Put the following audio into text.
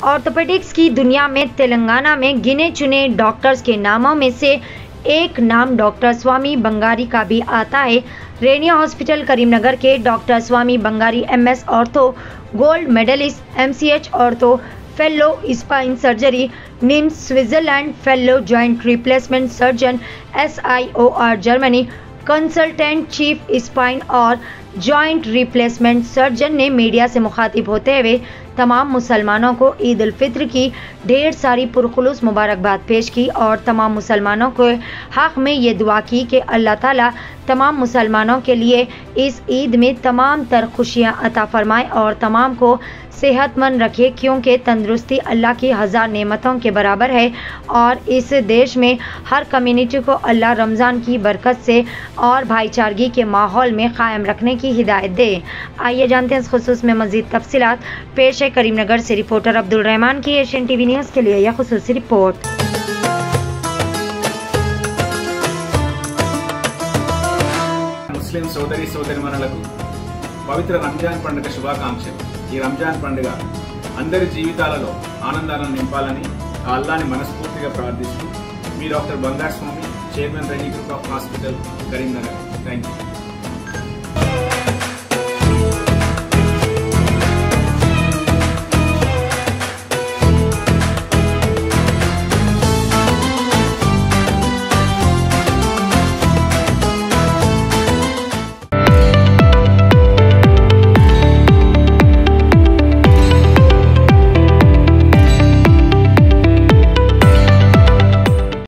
Orthopaedics की दुनिया में तेलंगाना में गिने चुने डॉक्टर्स के नामों में से एक नाम डॉक्टर स्वामी बंगारी का भी आता है। रेनिया हॉस्पिटल करीमनगर के doctor Swamy Bangari MS ortho, gold medallist, MCH ortho fellow, spine surgery, NIMS Switzerland fellow, joint replacement surgeon SIOR Germany, consultant chief spine और जॉइंट रिप्लेसमेंट सर्जन ने मीडिया से मुखातिब होते हुए तमाम मुसलमानों को ईद उल फित्र की ढेर सारी पुरखुलूस मुबारकबाद पेश की और तमाम मुसलमानों के हक़ में ये दुआ की कि अल्लाह ताला तमाम मुसलमानों के लिए इस ईद में तमाम तर खुशियाँ अता फरमाए और तमाम को सेहतमंद रखे, क्योंकि तंदुरुस्ती अल्लाह की हज़ार नेमतों के बराबर है और इस देश में हर कम्युनिटी को अल्लाह रमज़ान की बरकत से और भाईचारगी के माहौल में क़ायम रखने की हिदायत दे। आइए जानते हैं इस खुसूस में मज़ीद तफसीलात। पेश है करीमनगर से रिपोर्टर अब्दुल रहमान की एशियन TV न्यूज़ के लिए यह खुसूसी रिपोर्ट। मुस्लिम सोदरी सोदरीमणुలకు పవిత్ర రంజాన్ పండుగ శుభాకాంక్షలు। ఈ రంజాన్ పండుగ అందరి జీవితాలలో ఆనందాలను నింపాలని ఆ అల్లాహ్ని మనస్ఫూర్తిగా ప్రార్థిస్తూ మీ doctor Bangaru Swamy, chairman Reddy group of hospital Karimnagar. Thank you.